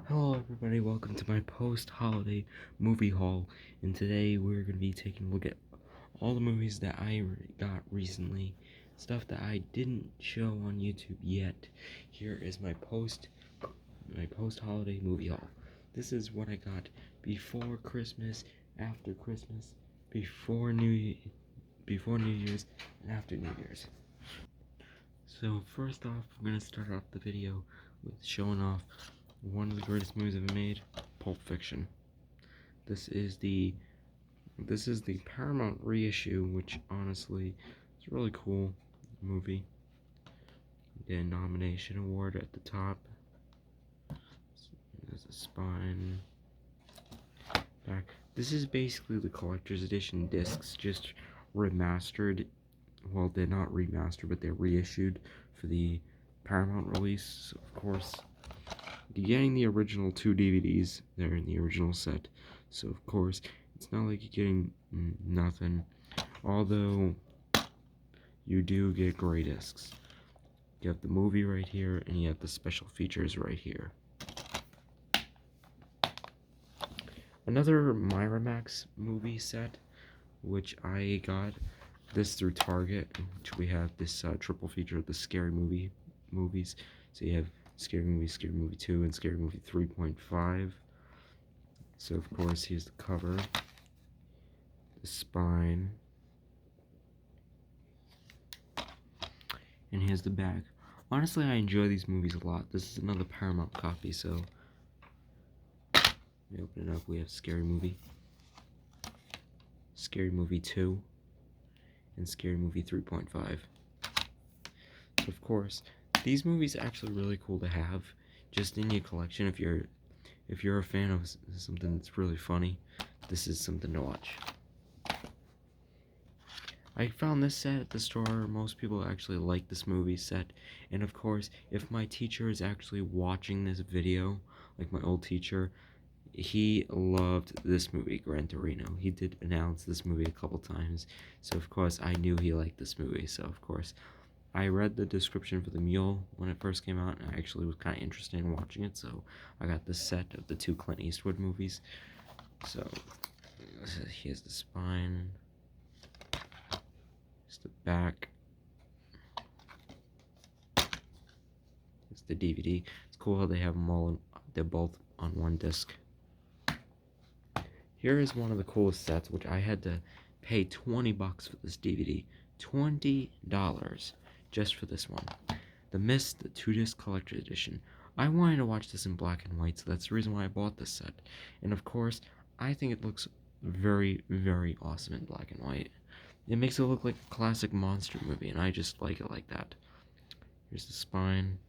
Hello everybody, welcome to my post-holiday movie haul, and today we're going to be taking a look at all the movies that I got recently, stuff that I didn't show on YouTube yet. Here is my post-holiday movie haul. This is what I got before Christmas, after Christmas, before New Year's, and after New Year's. So first off, I'm going to start off the video with showing off one of the greatest movies ever made, Pulp Fiction. This is the Paramount reissue, which honestly is a really cool movie. The nomination award at the top. There's a spine. Back. This is basically the collector's edition discs, just remastered. Well, they're not remastered, but they're reissued for the Paramount release, of course. You're getting the original 2 DVDs. They're in the original set, so of course it's not like you're getting nothing, although you do get gray discs. You have the movie right here, and you have the special features right here. Another Miramax movie set, which I got this through Target, which we have this triple feature of the Scary movies. So you have Scary Movie 2, and Scary Movie 3.5. So of course here's the cover, the spine, and here's the back. Honestly, I enjoy these movies a lot. This is another Paramount copy, so let me open it up. We have Scary Movie 2, and Scary Movie 3.5. So of course, these movies are actually really cool to have just in your collection. If you're a fan of something that's really funny, this is something to watch. I found this set at the store. Most people actually like this movie set, and of course, if my teacher is actually watching this video, like my old teacher, he loved this movie, Gran Torino. He did announce this movie a couple times, so of course I knew he liked this movie. So of course I read the description for the Mule when it first came out, and I actually was kind of interested in watching it, so I got the set of the 2 Clint Eastwood movies. So here's the spine, here's the back, here's the DVD. It's cool how they have them all, they're both on one disc. Here is one of the coolest sets, which I had to pay $20 for this DVD. $20 just for this one. The Mist, the 2-disc collector's edition. I wanted to watch this in black and white, so that's the reason why I bought this set. And of course, I think it looks very, very awesome in black and white. It makes it look like a classic monster movie, and I just like it like that. Here's the spine.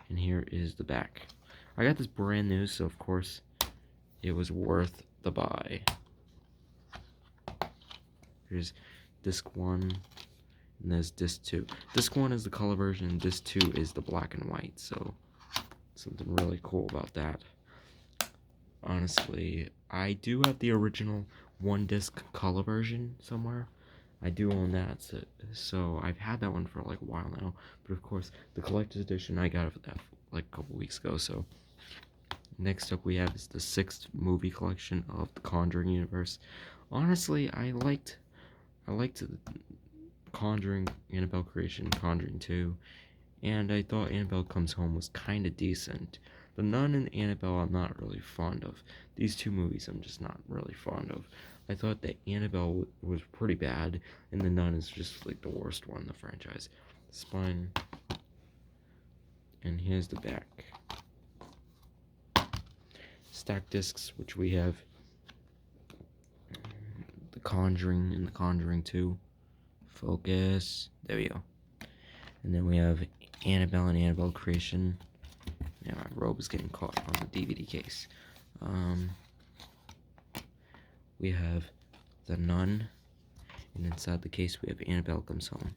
And here is the back. I got this brand new, so of course it was worth the buy. Here's disc 1, and there's disc 2. Disc 1 is the color version, and disc 2 is the black and white, so something really cool about that. Honestly, I do have the original 1-disc color version somewhere. I do own that, so I've had that one for like a while now. But of course, the collector's edition, I got it for that like a couple weeks ago. So next up we have is the 6th movie collection of the Conjuring universe. Honestly, I liked the Conjuring, Annabelle Creation, Conjuring 2, and I thought Annabelle Comes Home was kind of decent. The Nun and Annabelle I'm not really fond of. These 2 movies I'm just not really fond of. I thought that Annabelle was pretty bad, and The Nun is just like the worst one in the franchise. Spine, and here's the back. Stacked discs, which we have The Conjuring and The Conjuring 2. Focus. There we go. And then we have Annabelle and Annabelle Creation. Yeah, my robe is getting caught on the DVD case. We have The Nun, and inside the case we have Annabelle Comes Home.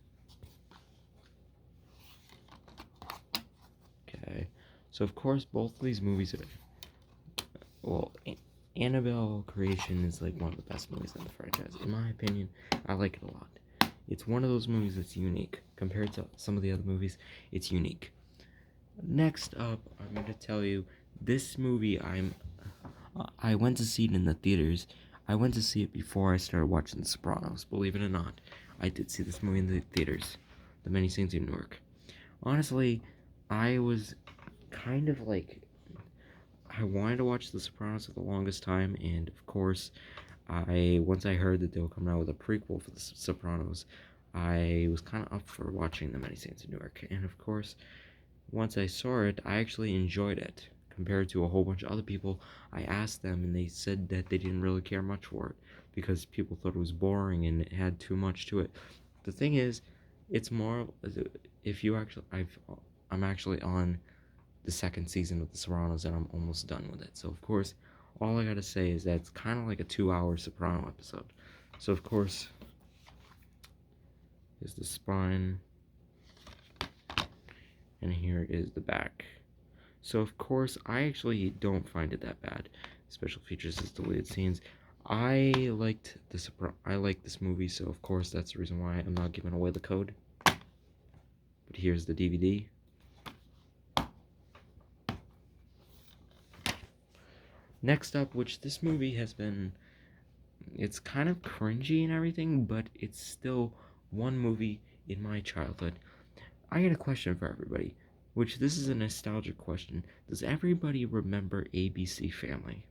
Okay, so of course both of these movies are, well, Annabelle Creation is like one of the best movies in the franchise. In my opinion, I like it a lot. It's one of those movies that's unique. Compared to some of the other movies, it's unique. Next up, I'm going to tell you this movie I went to see it in the theaters. I went to see it before I started watching The Sopranos. Believe it or not, I did see this movie in the theaters. The Many Saints in Newark. Honestly, I was kind of like I wanted to watch The Sopranos for the longest time, and of course, once I heard that they were coming out with a prequel for The Sopranos, I was kind of up for watching The Many Saints in Newark. And of course, once I saw it, I actually enjoyed it. Compared to a whole bunch of other people, I asked them, and they said that they didn't really care much for it because people thought it was boring and it had too much to it. The thing is, it's more if you actually I'm actually on the second season of The Sopranos and I'm almost done with it. So of course, all I gotta say is that it's kind of like a 2-hour Soprano episode. So of course, here's the spine, and here is the back. So of course, I actually don't find it that bad. Special features is deleted scenes. I liked I like this movie, so of course that's the reason why I'm not giving away the code. But here's the DVD. Next up, which this movie has been, it's kind of cringy and everything, but it's still one movie in my childhood. I got a question for everybody, which this is a nostalgic question. Does everybody remember ABC Family?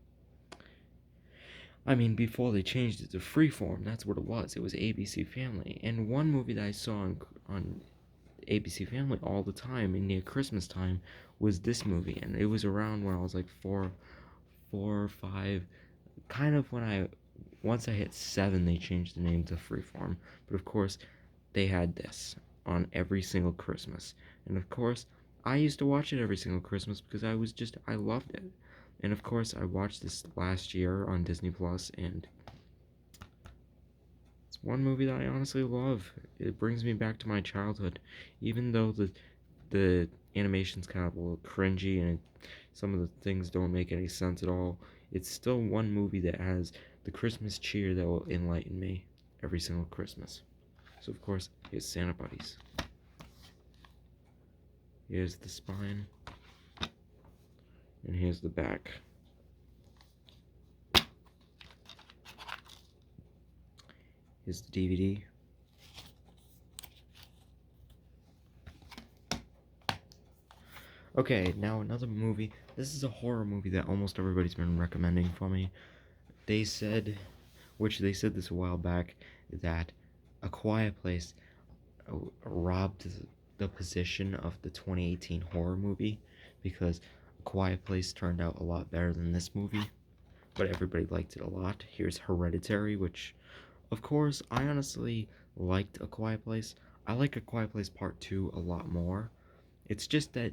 I mean, before they changed it to Freeform, that's what it was. It was ABC Family. And one movie that I saw on ABC Family all the time and near Christmas time was this movie. And it was around when I was like four or five. Kind of once I hit 7, they changed the name to Freeform. But of course, they had this on every single Christmas. And of course, I used to watch it every single Christmas because I loved it. And of course, I watched this last year on Disney Plus, and it's one movie that I honestly love. It brings me back to my childhood, even though the animation's kind of a little cringy and some of the things don't make any sense at all. It's still one movie that has the Christmas cheer that will enlighten me every single Christmas. So of course, here's Santa Buddies. Here's the spine. And here's the back. Here's the DVD. Okay, now another movie. This is a horror movie that almost everybody's been recommending for me. They said this a while back, that A Quiet Place robbed the position of the 2018 horror movie because A Quiet Place turned out a lot better than this movie, but everybody liked it a lot. Here's Hereditary, which, of course, I honestly liked A Quiet Place. I like A Quiet Place Part 2 a lot more. It's just that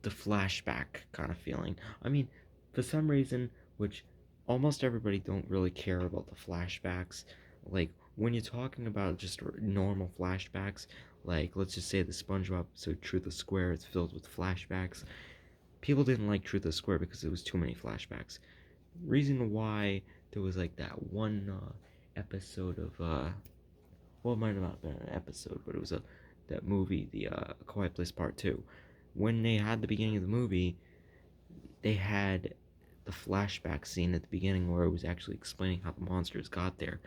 the flashback kind of feeling. I mean, for some reason, which almost everybody don't really care about the flashbacks. Like, when you're talking about just normal flashbacks, like, let's just say the SpongeBob episode Truth or Square is filled with flashbacks. People didn't like Truth or Square because there was too many flashbacks. Reason why there was, like, that one episode of, well, it might have not been an episode, but it was that movie, the Quiet Place Part 2. When they had the beginning of the movie, they had the flashback scene at the beginning where it was actually explaining how the monsters got there.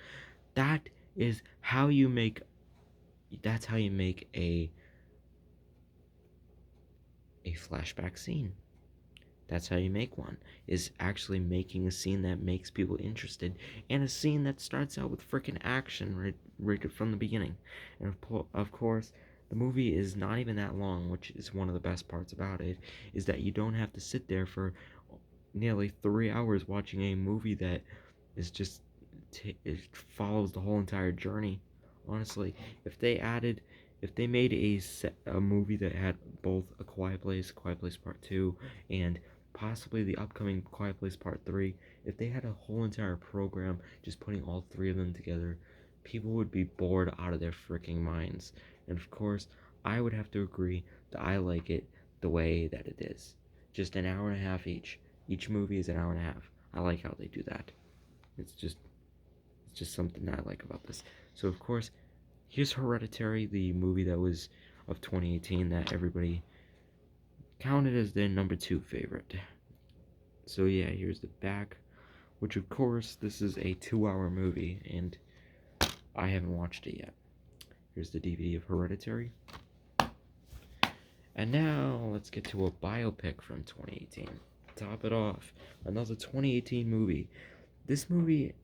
That is how you make. That's how you make a flashback scene. That's how you make one. Is actually making a scene that makes people interested, and a scene that starts out with freaking action right from the beginning. And of course, the movie is not even that long, which is one of the best parts about it, is that you don't have to sit there for nearly 3 hours watching a movie that is just it follows the whole entire journey. Honestly, if they made a movie that had both A Quiet Place Part 2, and possibly the upcoming Quiet Place Part 3, if they had a whole entire program just putting all three of them together, people would be bored out of their freaking minds. And of course, I would have to agree that I like it the way that it is. Just an hour and a half each. Each movie is an hour and a half. I like how they do that. It's just something that I like about this. So of course, here's Hereditary, the movie that was of 2018 that everybody count it as their number 2 favorite. So yeah, here's the back, which of course this is a 2-hour movie, and I haven't watched it yet. Here's the DVD of Hereditary. And now let's get to a biopic from 2018. Top it off, another 2018 movie. This movie,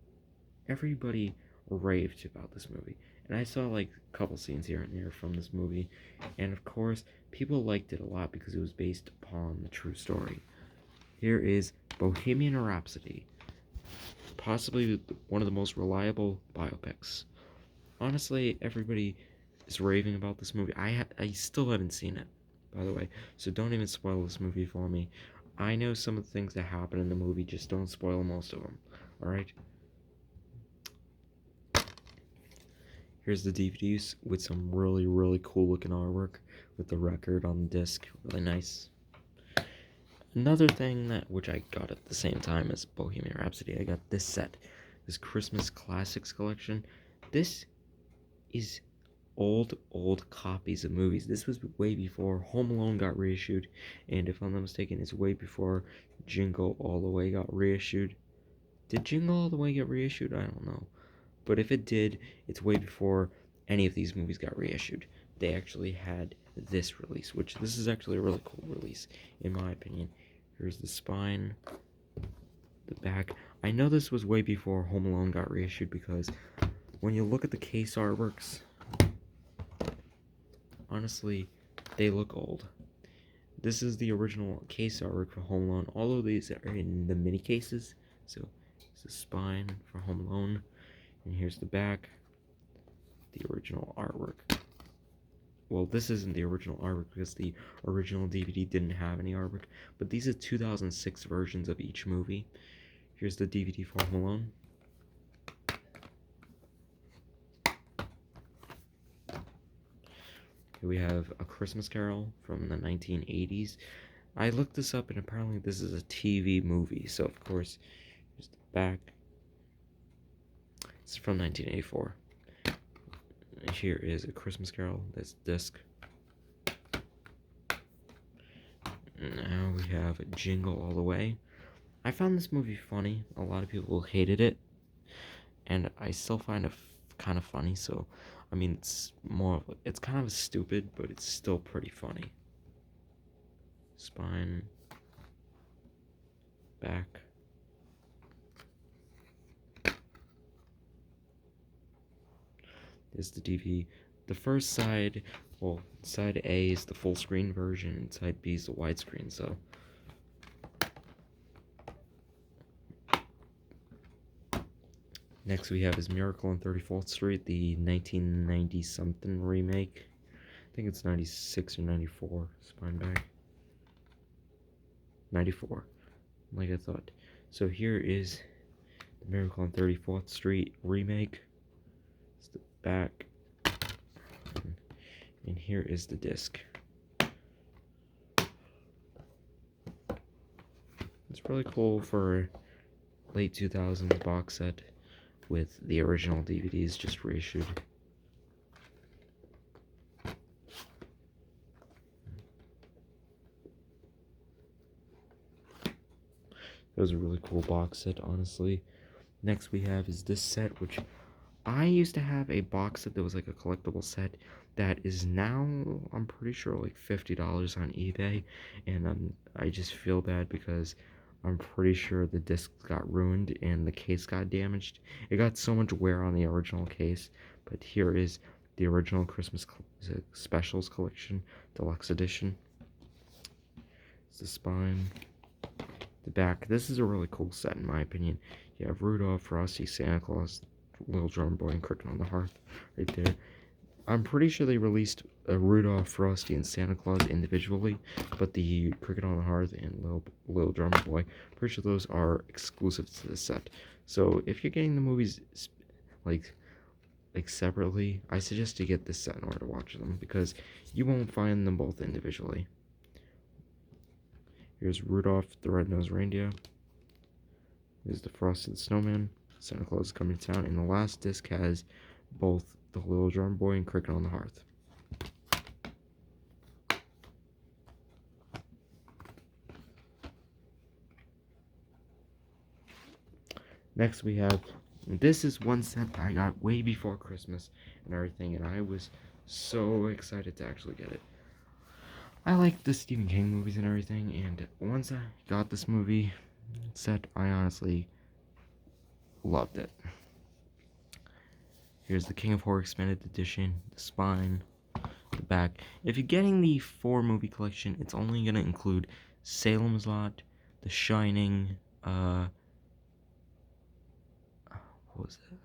everybody raved about this movie, and I saw like a couple scenes here and there from this movie, and of course people liked it a lot because it was based upon the true story. Here is Bohemian Rhapsody, possibly one of the most reliable biopics. Honestly, everybody is raving about this movie. I still haven't seen it, by the way, so don't even spoil this movie for me. I know some of the things that happen in the movie, just don't spoil most of them, alright? Here's the DVDs with some really, really cool looking artwork with the record on the disc. Really nice. Another thing which I got at the same time as Bohemian Rhapsody, I got this set. This Christmas Classics collection. This is old copies of movies. This was way before Home Alone got reissued, and if I'm not mistaken, it's way before Jingle All the Way got reissued. Did Jingle All the Way get reissued? I don't know. But if it did, it's way before any of these movies got reissued. They actually had this release, which this is actually a really cool release, in my opinion. Here's the spine, the back. I know this was way before Home Alone got reissued because when you look at the case artworks, honestly, they look old. This is the original case artwork for Home Alone. All of these are in the mini cases. So, it's the spine for Home Alone. And here's the back, the original artwork. Well, this isn't the original artwork because the original DVD didn't have any artwork, but these are 2006 versions of each movie. Here's the DVD for Home Alone. Here we have A Christmas Carol from the 1980s. I looked this up and apparently this is a TV movie, so of course, here's the back. It's from 1984. Here is A Christmas Carol. That's disc. Now we have Jingle All the Way. I found this movie funny. A lot of people hated it, and I still find it kind of funny. So, I mean, it's kind of stupid, but it's still pretty funny. Spine, back. Is the DVD. The first side, well, side A is the full screen version, and side B is the widescreen, so. Next we have is Miracle on 34th Street, the 1990-something remake. I think it's 96 or 94, spine back. 94, like I thought. So here is the Miracle on 34th Street remake. It's the back, and here is the disc. It's really cool for a late 2000s box set with the original DVDs just reissued. It was a really cool box set, honestly. Next we have is this set, which I used to have a box set that was like a collectible set that is now, I'm pretty sure, like $50 on eBay, and I just feel bad because I'm pretty sure the disc got ruined and the case got damaged. It got so much wear on the original case, but here is the original Christmas Specials Collection, Deluxe Edition. It's the spine, the back. This is a really cool set in my opinion. You have Rudolph, Frosty, Santa Claus, Little Drummer Boy, and Cricket on the Hearth right there. I'm pretty sure they released Rudolph, Frosty, and Santa Claus individually, but the Cricket on the Hearth and Little Drummer Boy, pretty sure those are exclusive to the set. So if you're getting the movies like separately, I suggest you get this set in order to watch them because you won't find them both individually. Here's Rudolph the Red-Nosed Reindeer. Here's the Frosty the Snowman. Santa Claus is Coming to Town, and the last disc has both the Little Drummer Boy and Cricket on the Hearth. Next we have, this is one set that I got way before Christmas and everything, and I was so excited to actually get it. I like the Stephen King movies and everything, and once I got this movie set, I honestly loved it. Here's the King of Horror Expanded Edition, the spine, the back. If you're getting the 4-movie collection, it's only going to include Salem's Lot, The Shining, what was it?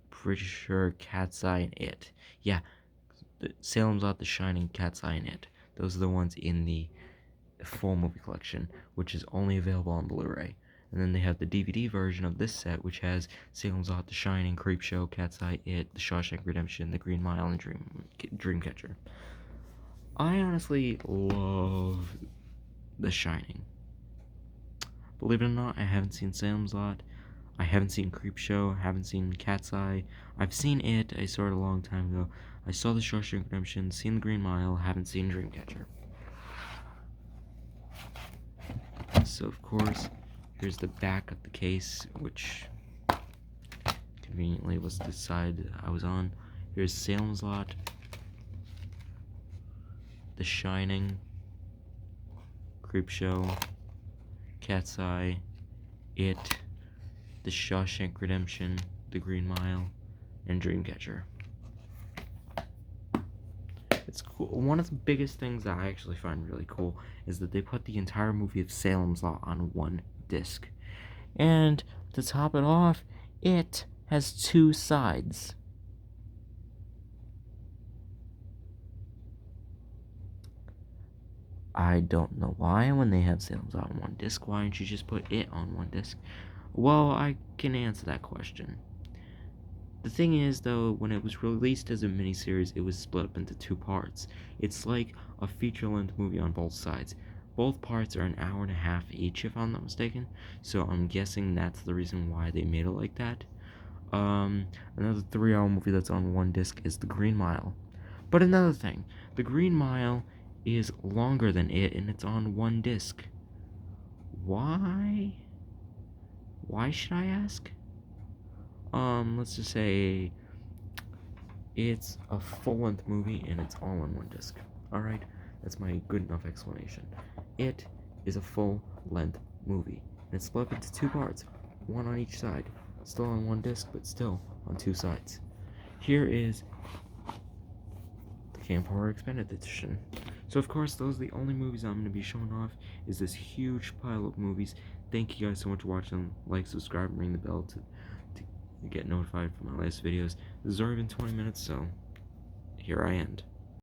Pretty sure Cat's Eye and It. Yeah, Salem's Lot, The Shining, Cat's Eye and It. Those are the ones in the full movie collection, which is only available on Blu-ray. And then they have the DVD version of this set, which has Salem's Lot, The Shining, Creepshow, Cat's Eye, It, The Shawshank Redemption, The Green Mile, and Dreamcatcher. I honestly love The Shining. Believe it or not, I haven't seen Salem's Lot. I haven't seen Creepshow. I haven't seen Cat's Eye. I've seen It. I saw it a long time ago. I saw The Shawshank Redemption, seen The Green Mile, haven't seen Dreamcatcher. So, of course, here's the back of the case, which conveniently was the side I was on. Here's Salem's Lot, The Shining, Creepshow, Cat's Eye, It, The Shawshank Redemption, The Green Mile, and Dreamcatcher. It's cool. One of the biggest things that I actually find really cool is that they put the entire movie of Salem's Lot on one disc. And to top it off, it has 2 sides. I don't know why when they have Salem's Lot on one disc, why don't you just put it on one disc? Well, I can answer that question. The thing is, though, when it was released as a miniseries, it was split up into 2 parts. It's like a feature-length movie on both sides. Both parts are an hour and a half each, if I'm not mistaken, so I'm guessing that's the reason why they made it like that. Another 3-hour movie that's on one disc is The Green Mile. But another thing, The Green Mile is longer than it, and it's on one disc. Why? Why should I ask? Let's just say it's a full-length movie and it's all on one disc. Alright, that's my good enough explanation. It is a full-length movie, and it's split up into 2 parts, one on each side. Still on one disc, but still on 2 sides. Here is the King of Horror Expanded Edition. So, of course, those are the only movies I'm going to be showing off, is this huge pile of movies. Thank you guys so much for watching. Like, subscribe, and ring the bell to get notified for my latest videos. This has already been 20 minutes, so here I end.